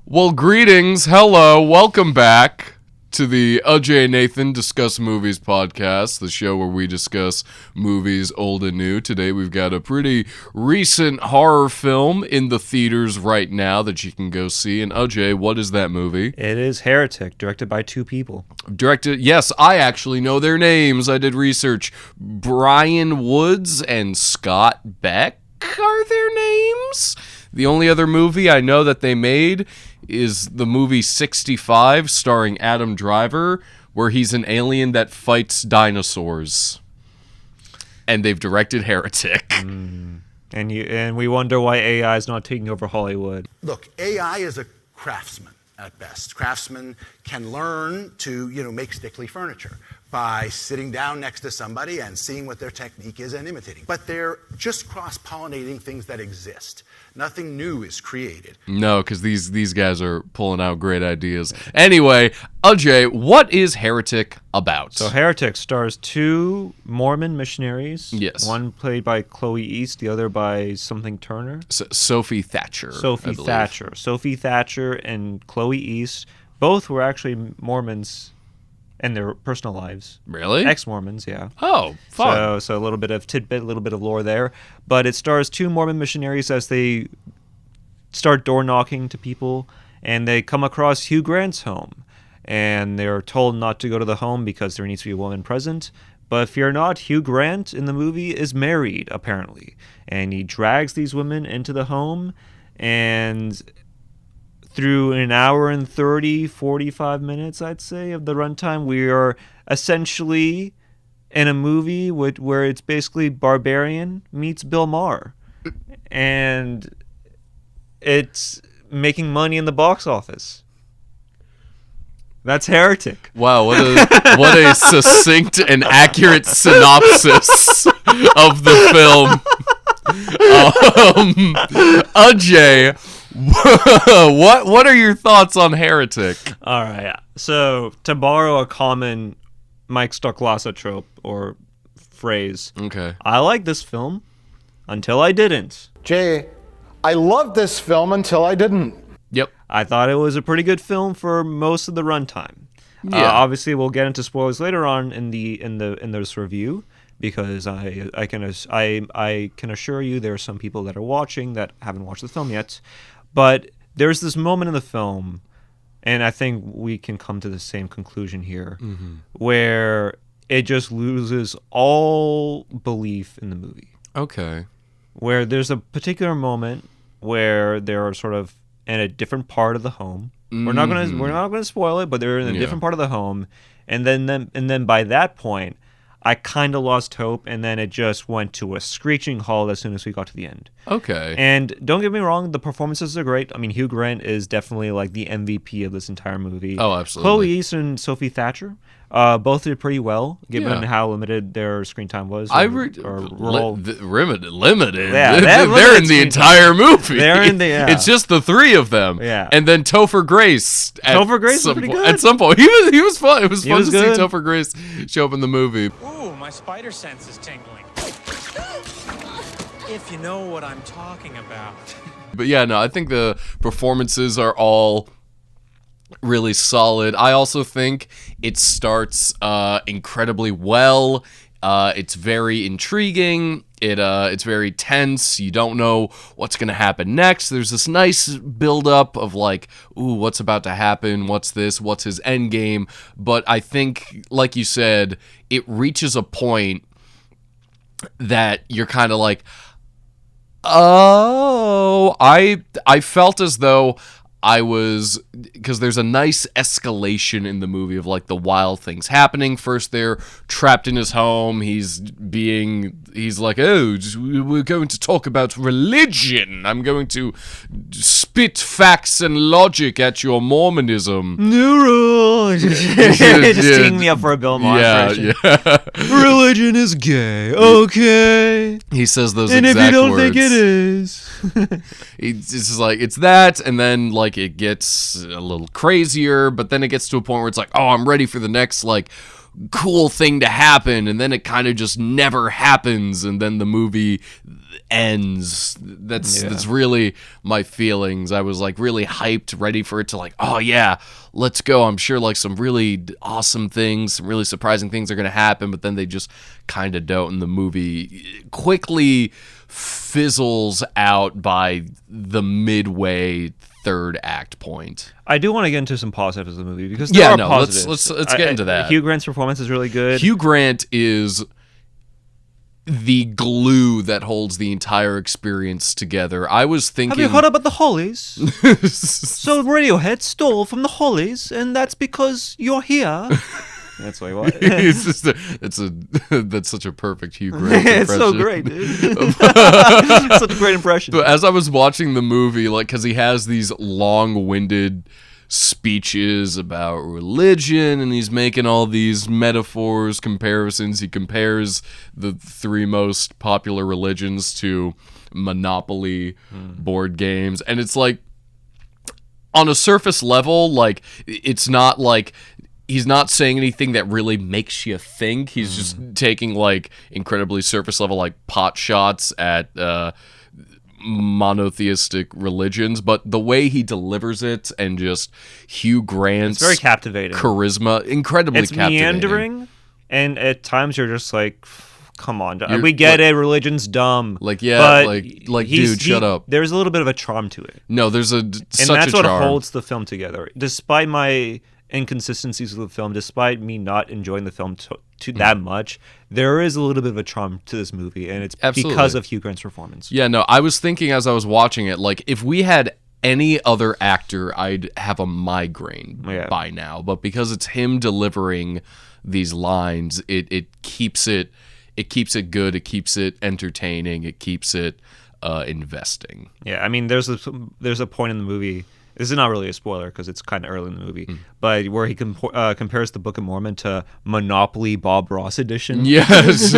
Well, greetings, hello, welcome back to the Ajay and Nathan Discuss Movies podcast, the show where we discuss movies old and new. Today we've got a pretty recent horror film in the theaters right now that you can go see. And Ajay, what is that movie? It is Heretic, directed by two people. Yes, I actually know their names. I did research. Brian Woods and Scott Beck are their names. The only other movie I know that they made is the movie 65, starring Adam Driver, where he's an alien that fights dinosaurs. And they've directed Heretic. And we wonder why AI is not taking over Hollywood. Look, AI is a craftsman at best. Craftsmen can learn to, make stickly furniture by sitting down next to somebody and seeing what their technique is and imitating. But they're just cross-pollinating things that exist. Nothing new is created. No, because these guys are pulling out great ideas. Anyway, Ajay, what is Heretic about? So Heretic stars two Mormon missionaries. Yes. One played by Chloe East, the other by something Turner. Sophie Thatcher. Sophie Thatcher and Chloe East. Both were actually Mormons in their personal lives. Really? Ex-Mormons, yeah. Oh, fun. So a little bit of tidbit, a little bit of lore there. But it stars two Mormon missionaries as they start door knocking to people, and they come across Hugh Grant's home. And they're told not to go to the home because there needs to be a woman present. But fear not, Hugh Grant in the movie is married, apparently. And he drags these women into the home, and through an hour and 45 minutes, I'd say, of the runtime, we are essentially in a movie where it's basically Barbarian meets Bill Maher. And it's making money in the box office. That's Heretic. Wow, what a succinct and accurate synopsis of the film. Ajay, what are your thoughts on Heretic? All right. So, to borrow a common Mike Stocklasa trope or phrase, Okay. I like this film until I didn't. Jay, I loved this film until I didn't. Yep. I thought it was a pretty good film for most of the runtime. Yeah. Obviously, we'll get into spoilers later on in this review, because I can assure you there are some people that are watching that haven't watched the film yet. But there's this moment in the film, and I think we can come to the same conclusion here, where it just loses all belief in the movie. Okay. Where there's a particular moment where they're sort of in a different part of the home. We're not gonna spoil it, but they're in a different part of the home, and then by that point, I kind of lost hope, and then it just went to a screeching halt as soon as we got to the end. Okay. And don't get me wrong, the performances are great. I mean, Hugh Grant is definitely like the MVP of this entire movie. Oh, absolutely. Chloe East and Sophie Thatcher, both did pretty well, given how limited their screen time was. Limited. Yeah, they're in the entire movie. They're in the. Yeah. It's just the three of them. Yeah. And then Topher Grace. Was pretty good. At some point, he was fun. It was fun to good. see Topher Grace show up in the movie. Ooh, my spider sense is tingling. If you know what I'm talking about. But yeah, no, I think the performances are all really solid. I also think it starts incredibly well. It's very intriguing. It's very tense. You don't know what's going to happen next. There's this nice build-up of like, ooh, what's about to happen? What's this? What's his end game? But I think, like you said, it reaches a point that you're kind of like, oh, I felt as though I was, because there's a nice escalation in the movie of like the wild things happening. First, they're trapped in his home. He's like, oh, we're going to talk about religion. I'm going to spit facts and logic at your Mormonism. New rule. Just teeing me up for a Bill Maher version. Yeah. Religion is gay. Okay. He says those and exact if you don't words. think it is. It's just like, it's that, and then like it gets a little crazier, but then it gets to a point where it's like, oh, I'm ready for the next like cool thing to happen, and then it kind of just never happens, and then the movie ends. That's really my feelings. I was like really hyped, ready for it to like, oh yeah, let's go. I'm sure like some really awesome things, some really surprising things are gonna happen, but then they just kind of don't, and the movie quickly fizzles out by the midway third act point. I do want to get into some positives of the movie because there are positives. Let's get into that. Hugh Grant's performance is really good. Hugh Grant is the glue that holds the entire experience together. I was thinking, have you heard about the Hollies? So Radiohead stole from the Hollies, and that's because you're here. That's like what? That's such a perfect Hugh Grant impression. It's so great, dude. Such a great impression. But as I was watching the movie, like, because he has these long-winded speeches about religion, and he's making all these metaphors, comparisons. He compares the three most popular religions to Monopoly board games, and it's like, on a surface level, like, it's not like he's not saying anything that really makes you think. He's just taking like incredibly surface level like pot shots at monotheistic religions, but the way he delivers it and just Hugh Grant's it's very captivating charisma, incredibly captivating. It's meandering, and at times you're just like, come on, we get it, religion's dumb. Like, yeah, but like dude, shut up. There's a little bit of a charm to it. No, there's such a charm. And that's what holds the film together. Despite my inconsistencies of the film, despite me not enjoying the film to that much, there is a little bit of a charm to this movie, and it's because of Hugh Grant's performance. Yeah, no, I was thinking as I was watching it, like, if we had any other actor, I'd have a migraine by now, but because it's him delivering these lines, it keeps it good, it keeps it entertaining, it keeps it investing. Yeah, I mean, there's a point in the movie. This is not really a spoiler because it's kind of early in the movie, but where he compares the Book of Mormon to Monopoly Bob Ross edition. Yes,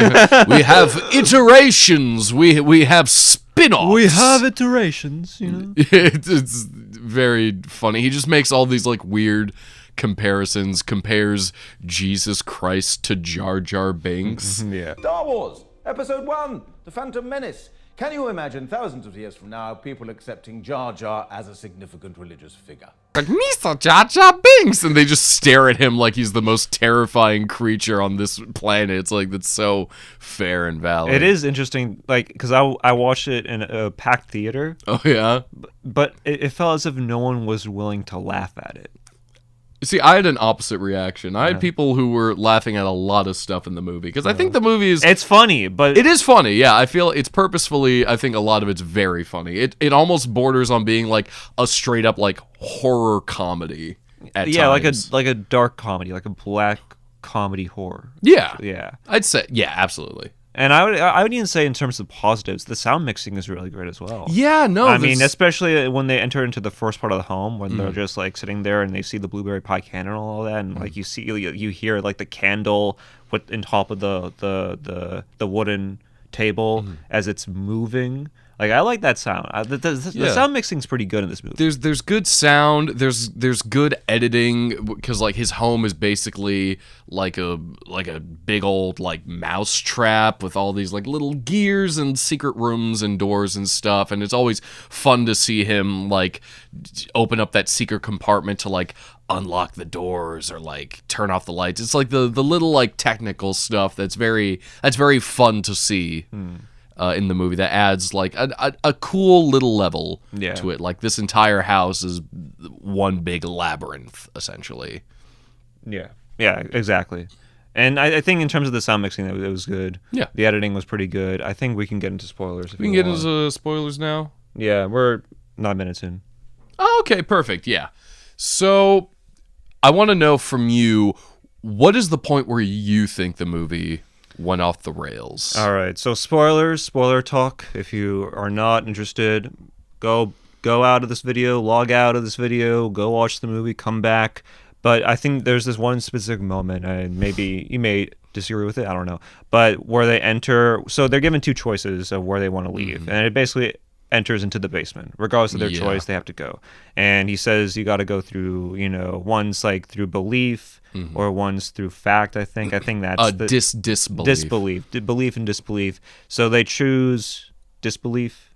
we have iterations. We have spin-offs. We have iterations. You know, it's very funny. He just makes all these like weird comparisons. Compares Jesus Christ to Jar Jar Binks. Yeah. Star Wars, Episode 1, The Phantom Menace. Can you imagine thousands of years from now people accepting Jar Jar as a significant religious figure? Like, Mr. Jar Jar Binks! And they just stare at him like he's the most terrifying creature on this planet. It's like, that's so fair and valid. It is interesting, like, because I watched it in a packed theater. Oh, yeah? But it felt as if no one was willing to laugh at it. See, I had an opposite reaction. I had people who were laughing at a lot of stuff in the movie, because I think the movie is... It's funny, but... It is funny, yeah. I feel it's purposefully, I think a lot of it's very funny. It almost borders on being like a straight up like horror comedy at times. like a dark comedy, like a black comedy horror. Yeah. Yeah. I'd say, yeah, absolutely. And I would even say in terms of positives, the sound mixing is really great as well. Yeah, no. I mean, especially when they enter into the first part of the home, when they're just like sitting there and they see the blueberry pie candle and all that, and like you hear like the candle in top of the wooden table as it's moving. Like, I like that sound. The sound mixing's pretty good in this movie. There's good sound. There's good editing, because like his home is basically like a big old like mouse trap with all these like little gears and secret rooms and doors and stuff. And it's always fun to see him like open up that secret compartment to like unlock the doors or like turn off the lights. It's like the little like technical stuff that's very fun to see. In the movie that adds like a cool little level to it. Like, this entire house is one big labyrinth, essentially. Yeah, exactly. And I think in terms of the sound mixing, it was good. Yeah. The editing was pretty good. I think we can get into spoilers. We can get into spoilers now? Yeah, we're 9 minutes in. Oh, okay, perfect, yeah. So, I want to know from you, what is the point where you think the movie went off the rails? All right, so spoiler talk. If you are not interested, go out of this video, log out of this video, go watch the movie, come back. But I think there's this one specific moment, and maybe you may disagree with it, I don't know, but where they enter, so they're given two choices of where they want to leave, and it basically enters into the basement. Regardless of their choice, they have to go. And he says you got to go through, one's like through belief, or one's through fact, I think. I think that's disbelief. Disbelief. Belief and disbelief. So they choose disbelief.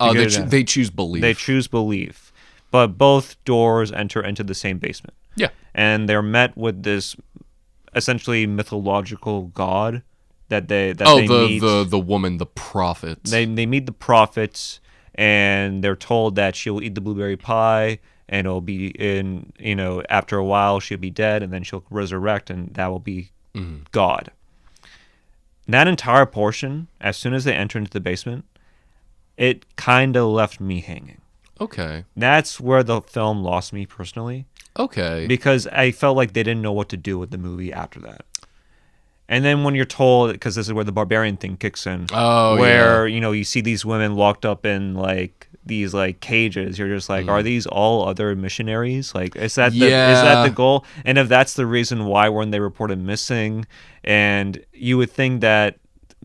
They choose belief. They choose belief, but both doors enter into the same basement. Yeah. And they're met with this essentially mythological god that they meet. The woman, the prophet. They meet the prophets, and they're told that she'll eat the blueberry pie, and it'll be after a while she'll be dead, and then she'll resurrect, and that will be God. That entire portion, as soon as they enter into the basement, it kind of left me hanging. Okay. That's where the film lost me personally. Okay. Because I felt like they didn't know what to do with the movie after that. And then when you're told, because this is where the barbarian thing kicks in, where you see these women locked up in like these like cages, you're just like, are these all other missionaries? Like, is that the goal? And if that's the reason why weren't they reported missing? And you would think that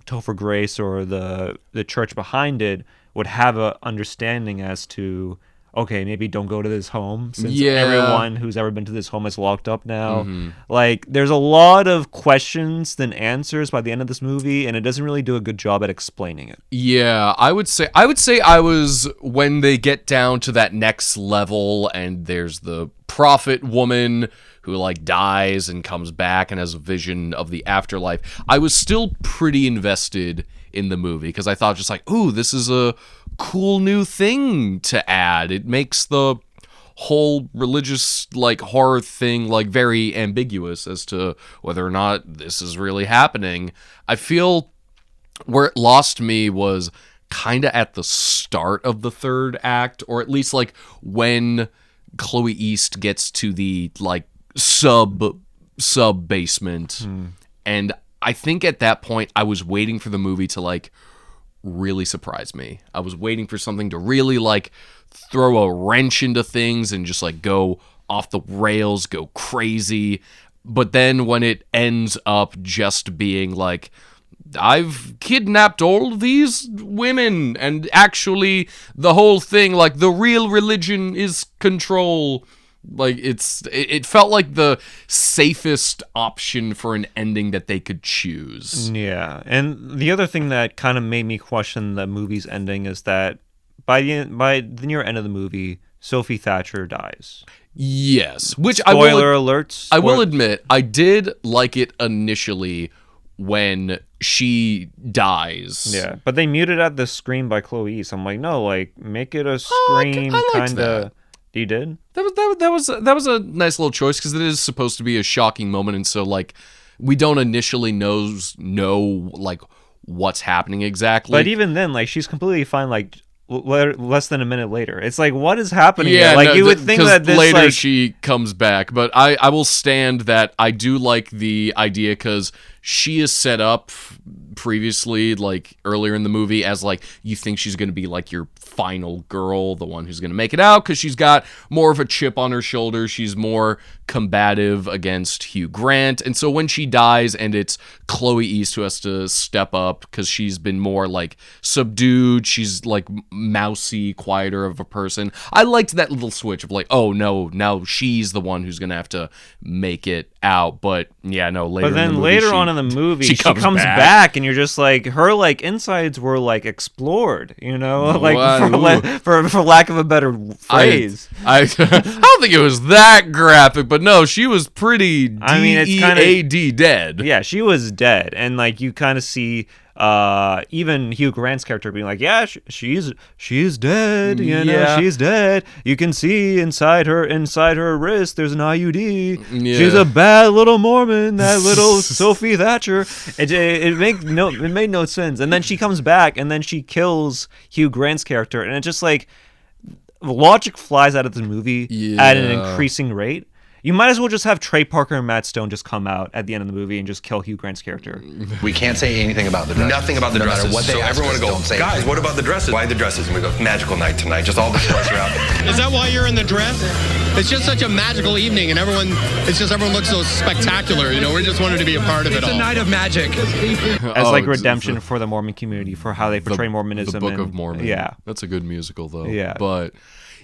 Topher Grace or the church behind it would have a understanding as to, okay, maybe don't go to this home since everyone who's ever been to this home is locked up now. Like, there's a lot of questions than answers by the end of this movie, and it doesn't really do a good job at explaining it. Yeah, I would say I was, when they get down to that next level and there's the prophet woman who like dies and comes back and has a vision of the afterlife, I was still pretty invested in the movie because I thought just like, ooh, this is a cool new thing to add. It makes the whole religious like horror thing like very ambiguous as to whether or not this is really happening. I feel where it lost me was kind of at the start of the third act, or at least like when Chloe East gets to the like sub basement. And I think at that point I was waiting for the movie to like really surprise me. I was waiting for something to really like throw a wrench into things and just like go off the rails, go crazy. But then when it ends up just being like, I've kidnapped all these women, and actually the whole thing, like the real religion is control. Like it felt like the safest option for an ending that they could choose. Yeah, and the other thing that kind of made me question the movie's ending is that by the near end of the movie, Sophie Thatcher dies. Yes, which spoiler alerts. I will admit, I did like it initially when she dies. Yeah, but they muted out the scream by Chloe. So I'm like, no, like make it a scream kind of. You did? That was a nice little choice because it is supposed to be a shocking moment, and so like we don't initially know like what's happening exactly. But even then, like she's completely fine. Like less than a minute later, it's like, what is happening? Yeah, here? Like you would think that this, later like, she comes back, but I will stand that I do like the idea because she is set up previously, like earlier in the movie, as like you think she's going to be like your final girl, the one who's going to make it out because she's got more of a chip on her shoulder. She's more combative against Hugh Grant. And so when she dies and it's Chloe East who has to step up because she's been more like subdued, she's like mousy, quieter of a person. I liked that little switch of like, oh no, now she's the one who's going to have to make it out. But yeah, no, later. But then in the movie, later on in the movie, she comes back, and you're just like, her like insides were like explored, you know, like for lack of a better phrase. I don't think it was that graphic, but no, she was pretty DEAD dead. Yeah, she was dead, and like you kind of see even Hugh Grant's character being like, yeah, she's dead, you know, she's dead. You can see inside her wrist there's an IUD. Yeah. She's a bad little Mormon, that little Sophie Thatcher. It made no sense. And then she comes back and then she kills Hugh Grant's character, and it's just like logic flies out of the movie at an increasing rate. You might as well just have Trey Parker and Matt Stone just come out at the end of the movie and just kill Hugh Grant's character. We can't say anything about the dresses. Nothing about the dresses. No matter what they everyone us, go, don't say guys, anything. what about the dresses? Why the dresses? And we go, magical night tonight. Just all the stars are out. Is that why you're in the dress? It's just such a magical evening, and everyone looks so spectacular. You know, we just wanted to be a part of it all. It's a night of magic. As like redemption for the Mormon community, for how they portray Mormonism. The Book of Mormon. Yeah. That's a good musical, though. Yeah. But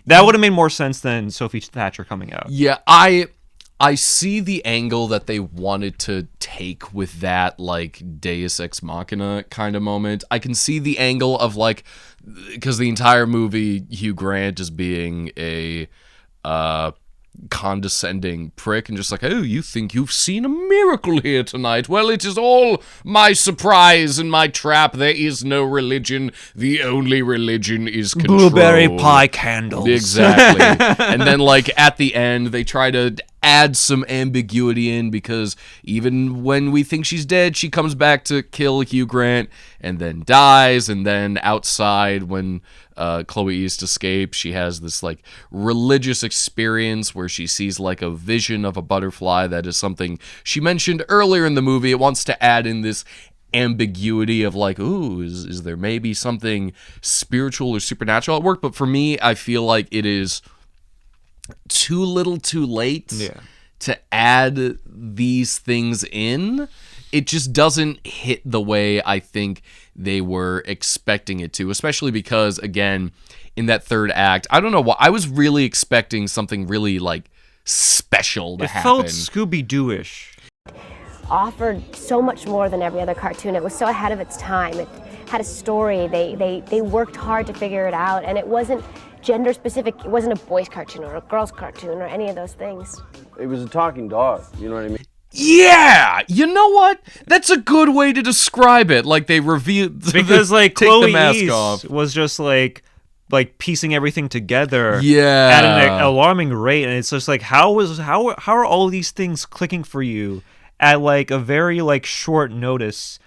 that would have made more sense than Sophie Thatcher coming out. Yeah, I see the angle that they wanted to take with that, like, Deus Ex Machina kind of moment. I can see the angle of, like, because the entire movie, Hugh Grant is being a condescending prick and just like, oh, you think you've seen a miracle here tonight? Well, it is all my surprise and my trap. There is no religion. The only religion is control. Blueberry pie candles. Exactly. And then, like, at the end, they try to add some ambiguity in because even when we think she's dead, she comes back to kill Hugh Grant and then dies. And then outside, when Chloe East escapes, she has this, like, religious experience where she sees, like, a vision of a butterfly. That is something she mentioned earlier in the movie. It wants to add in this ambiguity of, like, ooh, is there maybe something spiritual or supernatural at work? But for me, I feel like it is too little too late to add these things in. It just doesn't hit the way I think they were expecting it to, especially because, again, in that third act, I don't know why, I was really expecting something really, like, special to happen. It felt Scooby-Doo-ish. Offered so much more than every other cartoon. It was so ahead of its time. It had a story. They worked hard to figure it out, and it wasn't gender specific. It wasn't a boys cartoon or a girls cartoon or any of those things. It was a talking dog, you know what I mean? Yeah, you know what? That's a good way to describe it. Like, they reveal because like take Chloe the mask East off. was just like piecing everything together Yeah. at an alarming rate, and it's just like how are all these things clicking for you at like a very like short notice?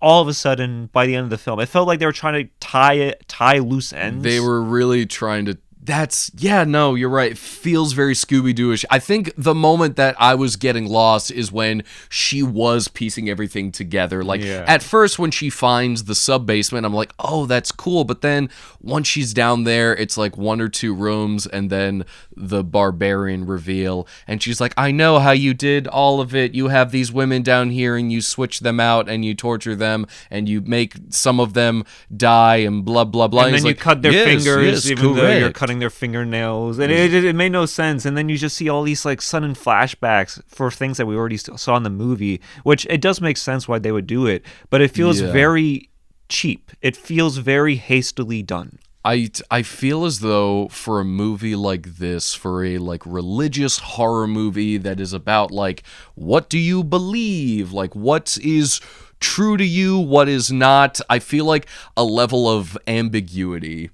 All of a sudden, by the end of the film, it felt like they were trying to tie loose ends. They were really trying to. No, you're right. It feels very Scooby-Doo-ish. I think the moment that I was getting lost is when she was piecing everything together. Like, at first, when she finds the sub-basement, I'm like, oh, that's cool. But then, once she's down there, it's like 1 or 2 rooms, and then the barbarian reveal. And she's like, I know how you did all of it. You have these women down here, and you switch them out, and you torture them, and you make some of them die, and blah, blah, blah. And then you cut their fingers, even though you're cutting their fingernails, and it made no sense. And then you just see all these like sudden flashbacks for things that we already saw in the movie, which it does make sense why they would do it, but it feels very cheap. It feels very hastily done. I feel as though for a movie like this, for a like religious horror movie that is about like what do you believe, like what is true to you, what is not, I feel like a level of ambiguity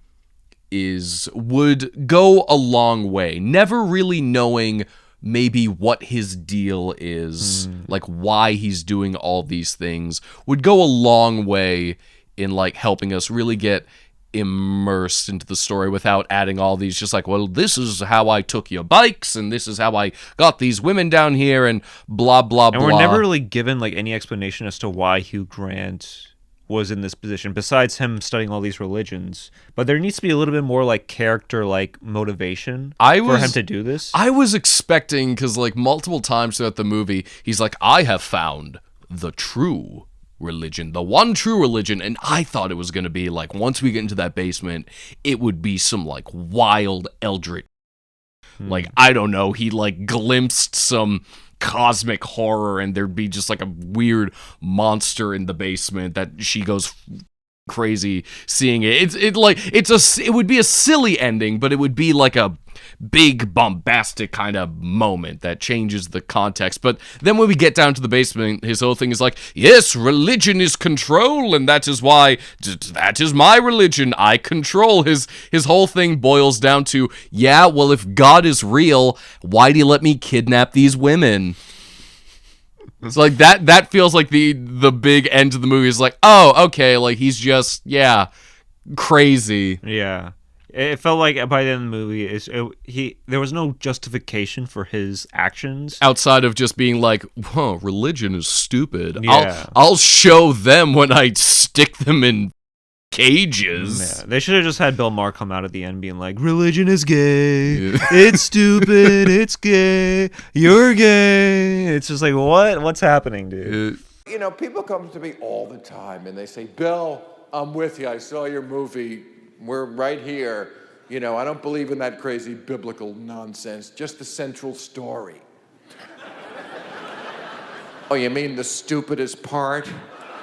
would go a long way. Never really knowing maybe what his deal is, like why he's doing all these things, would go a long way in like helping us really get immersed into the story without adding all these just like, well, this is how I took your bikes and this is how I got these women down here and blah blah blah. And we're never really given like any explanation as to why Hugh Grant was in this position besides him studying all these religions, but there needs to be a little bit more like character like motivation for him to do this. I was expecting, because like multiple times throughout the movie he's like, I have found the true religion, the one true religion, and I thought it was going to be like once we get into that basement it would be some like wild eldritch like, I don't know, he like glimpsed some cosmic horror and there'd be just like a weird monster in the basement that she goes crazy seeing it. It would be a silly ending, but it would be like a big bombastic kind of moment that changes the context. But then when we get down to the basement, his whole thing is like, yes, religion is control, and that is why that is my religion. I control. His whole thing boils down to, yeah, well, if God is real, why do you let me kidnap these women? It's like that feels like the big end of the movie is like, oh, okay, like he's just, crazy. Yeah. It felt like by the end of the movie, there was no justification for his actions outside of just being like, "Whoa, religion is stupid. Yeah. I'll show them when I stick them in cages." Yeah. They should have just had Bill Maher come out at the end, being like, "Religion is gay. It's stupid. It's gay. You're gay." It's just like, what's happening, dude? You know, people come to me all the time and they say, "Bill, I'm with you. I saw your movie. We're right here. You know, I don't believe in that crazy biblical nonsense, just the central story." Oh, you mean the stupidest part?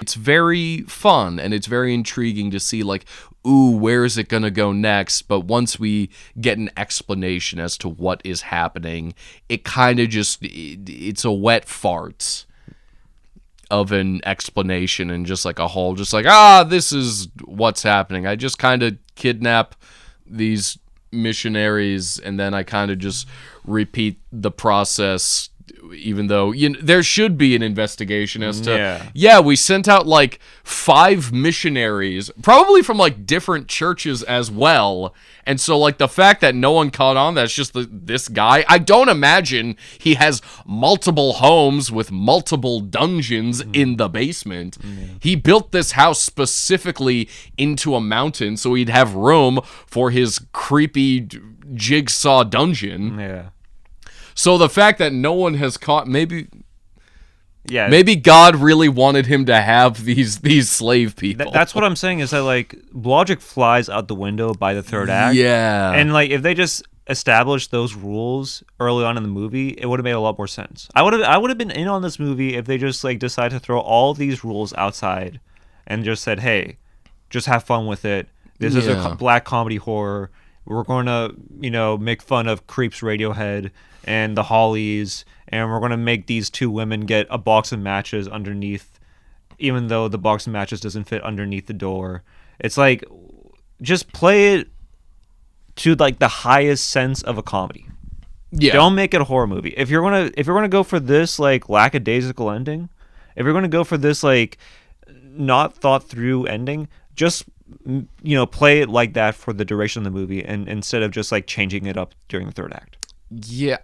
It's very fun and it's very intriguing to see, like, ooh, where is it going to go next? But once we get an explanation as to what is happening, it kind of just, it's a wet fart of an explanation and just like a whole, just like, this is what's happening. I just kind of kidnap these missionaries and then I kind of just repeat the process, even though there should be an investigation as to, we sent out like 5 missionaries, probably from like different churches as well. And so like the fact that no one caught on, that's just this guy. I don't imagine he has multiple homes with multiple dungeons in the basement. He built this house specifically into a mountain so he'd have room for his creepy jigsaw dungeon. Yeah. So the fact that no one has caught, maybe God really wanted him to have these slave people. That's what I'm saying, is that like logic flies out the window by the third act. Yeah. And like if they just established those rules early on in the movie, it would have made a lot more sense. I would have been in on this movie if they just like decided to throw all these rules outside and just said, "Hey, just have fun with it. This is a black comedy horror. We're going to, make fun of Creep's Radiohead and the Hollies, and we're going to make these 2 women get a box of matches underneath, even though the box of matches doesn't fit underneath the door." It's like, just play it to like the highest sense of a comedy. Yeah. Don't make it a horror movie. If you're gonna go for this like lackadaisical ending, if you're gonna go for this like not thought through ending, just play it like that for the duration of the movie, and instead of just like changing it up during the third act. Yeah,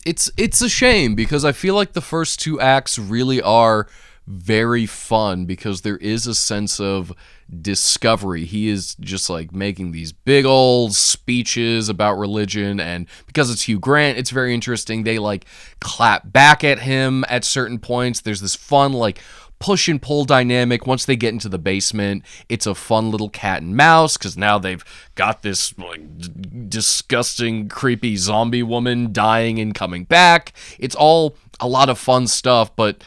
it's a shame because I feel like the first 2 acts really are very fun because there is a sense of discovery. He is just like making these big old speeches about religion, and because it's Hugh Grant, it's very interesting. They like clap back at him at certain points. There's this fun like push and pull dynamic. Once they get into the basement, it's a fun little cat and mouse because now they've got this like disgusting, creepy zombie woman dying and coming back. It's all a lot of fun stuff, but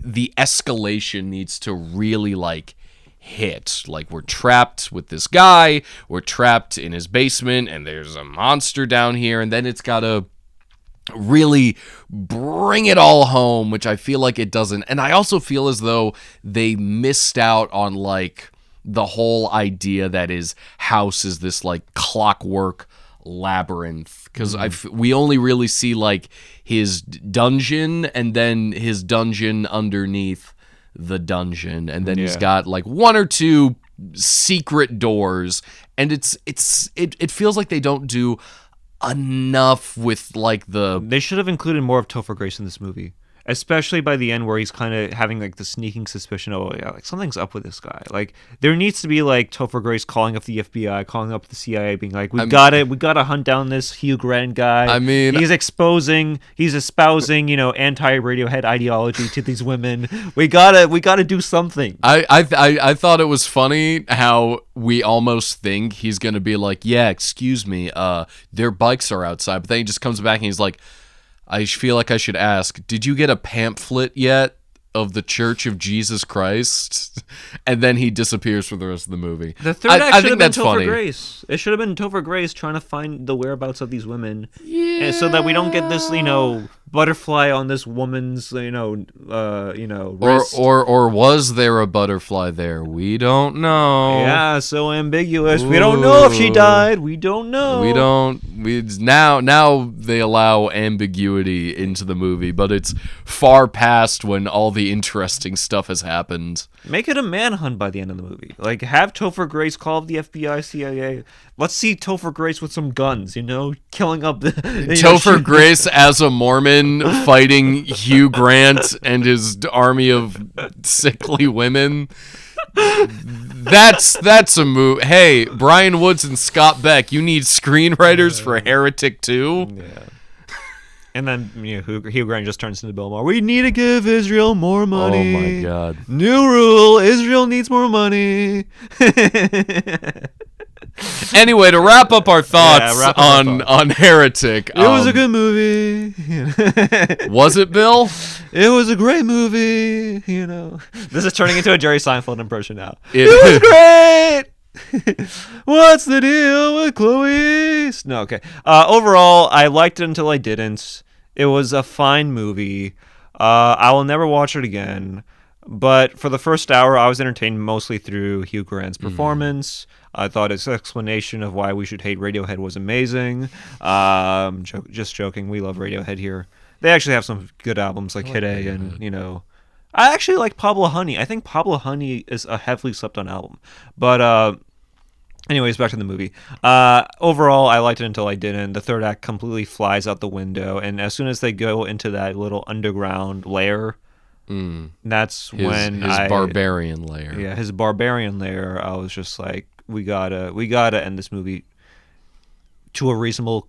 the escalation needs to really like hit. Like, we're trapped with this guy, we're trapped in his basement, and there's a monster down here, and then it's gotta really bring it all home, which I feel like it doesn't. And I also feel as though they missed out on like the whole idea that his house is this like clockwork labyrinth, because we only really see like his dungeon and then his dungeon underneath the dungeon, and then he's got like 1 or 2 secret doors, and it feels like they don't do enough with like They should have included more of Topher Grace in this movie, especially by the end where he's kind of having like the sneaking suspicion, like something's up with this guy. Like there needs to be like Topher Grace calling up the FBI, calling up the CIA, being like, we gotta hunt down this Hugh Grant guy. I mean, he's espousing anti-Radiohead ideology to these women. We gotta do something. I thought it was funny how we almost think he's gonna be like, yeah, excuse me, their bikes are outside, but then he just comes back and he's like, I feel like I should ask, did you get a pamphlet yet of the Church of Jesus Christ? And then he disappears for the rest of the movie. The third act should have been Topher Grace. It should have been Topher Grace trying to find the whereabouts of these women. Yeah. And so that we don't get this, butterfly on this woman's, wrist. Or was there a butterfly there? We don't know. Yeah, so ambiguous. Ooh. We don't know if she died. We don't know. Now they allow ambiguity into the movie, but it's far past when all the interesting stuff has happened. Make it a manhunt by the end of the movie. Like, have Topher Grace call up the FBI, CIA. Let's see Topher Grace with some guns, killing up the... Topher Grace as a Mormon fighting Hugh Grant and his army of sickly women. That's a move. Hey, Brian Woods and Scott Beck, you need screenwriters for Heretic 2? Yeah. And then Hugh Grant just turns into Bill Maher. We need to give Israel more money. Oh my God. New rule, Israel needs more money. Anyway, to wrap up our thoughts on Heretic. It was a good movie. Was it, Bill? It was a great movie, you know. This is turning into a Jerry Seinfeld impression now. It was great. What's the deal with Chloe? No, okay. Overall, I liked it until I didn't. It was a fine movie. I will never watch it again. But for the first hour, I was entertained mostly through Hugh Grant's performance. I thought his explanation of why we should hate Radiohead was amazing. Just joking. We love Radiohead here. They actually have some good albums like Hit A and, you know... I actually like Pablo Honey. I think Pablo Honey is a heavily slept on album. But anyways, back to the movie. Overall, I liked it until I didn't. The third act completely flies out the window. And as soon as they go into that little underground lair... That's when his barbarian lair. Yeah, his barbarian lair. I was just like, we gotta end this movie to a reasonable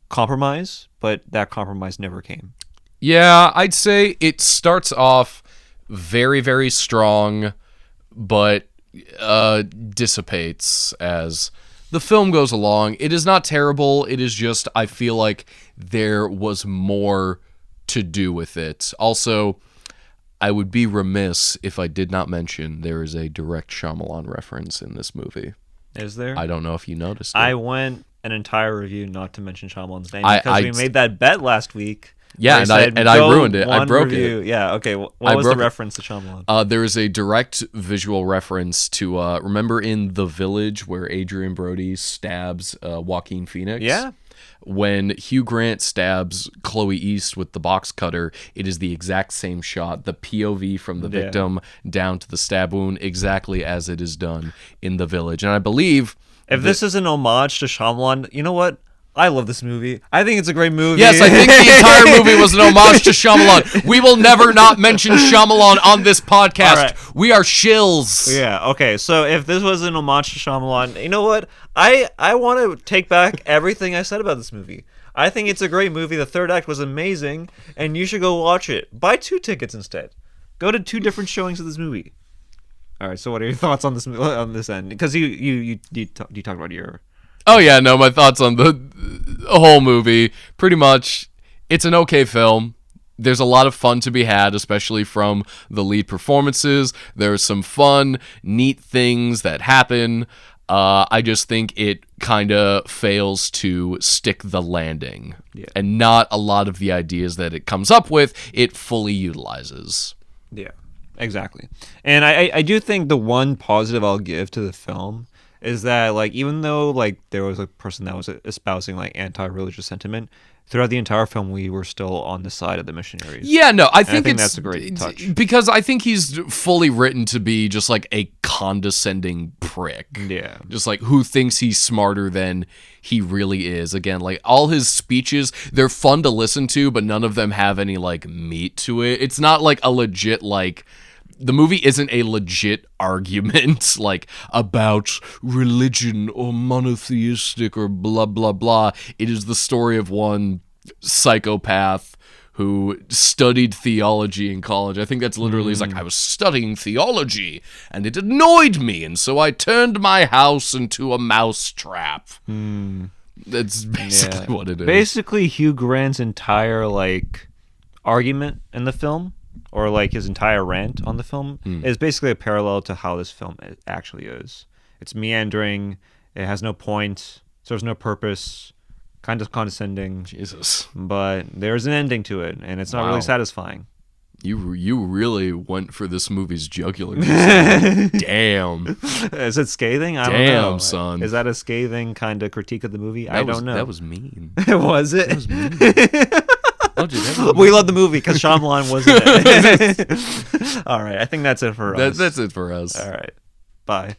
compromise, but that compromise never came. Yeah, I'd say it starts off very, very strong, but dissipates as the film goes along. It is not terrible. It is just, I feel like there was more to do with it. Also, I would be remiss if I did not mention there is a direct Shyamalan reference in this movie. Is there? I don't know if you noticed it. I went an entire review not to mention Shyamalan's name because we made that bet last week. Yeah, and I ruined it. I broke it. Yeah, okay. What was the reference to Shyamalan? There is a direct visual reference to, remember in The Village where Adrian Brody stabs Joaquin Phoenix? Yeah. When Hugh Grant stabs Chloe East with the box cutter, it is the exact same shot, the POV from the victim down to the stab wound, exactly as it is done in The Village. And I believe... If this is an homage to Shyamalan, you know what? I love this movie. I think it's a great movie. Yes, I think the entire movie was an homage to Shyamalan. We will never not mention Shyamalan on this podcast. Right. We are shills. Yeah, okay. So if this was an homage to Shyamalan, you know what? I want to take back everything I said about this movie. I think it's a great movie. The third act was amazing, and you should go watch it. Buy 2 tickets instead. Go to 2 different showings of this movie. All right, so what are your thoughts on this end? Because you talked about your... Oh yeah, no, my thoughts on the whole movie, pretty much, it's an okay film. There's a lot of fun to be had, especially from the lead performances. There's some fun, neat things that happen. I just think it kind of fails to stick the landing. Yeah. And not a lot of the ideas that it comes up with, it fully utilizes. Yeah, exactly. And I do think the one positive I'll give to the film is that, like, even though, like, there was a person that was espousing, like, anti-religious sentiment, throughout the entire film, we were still on the side of the missionaries. Yeah, no, I think that's a great touch. Because I think he's fully written to be just, like, a condescending prick. Yeah. Just, like, who thinks he's smarter than he really is. Again, like, all his speeches, they're fun to listen to, but none of them have any, like, meat to it. It's not, like, a legit, like... The movie isn't a legit argument, like, about religion or monotheistic or blah, blah, blah. It is the story of one psychopath who studied theology in college. I think that's literally, it's like, I was studying theology, and it annoyed me, and so I turned my house into a mousetrap. That's basically what it is. Basically, Hugh Grant's entire, like, argument in the film, or like his entire rant on the film, is basically a parallel to how this film actually is. It's meandering, it has no point, serves no purpose, kind of condescending. Jesus. But there's an ending to it, and it's not really satisfying. You really went for this movie's jugular. Damn. Is it scathing? I don't know. Damn, son. Is that a scathing kind of critique of the movie? I don't know. That was mean. Was it? That was mean. We love the movie because Shyamalan was in it. All right, I think that's it for us. That's it for us. All right, bye.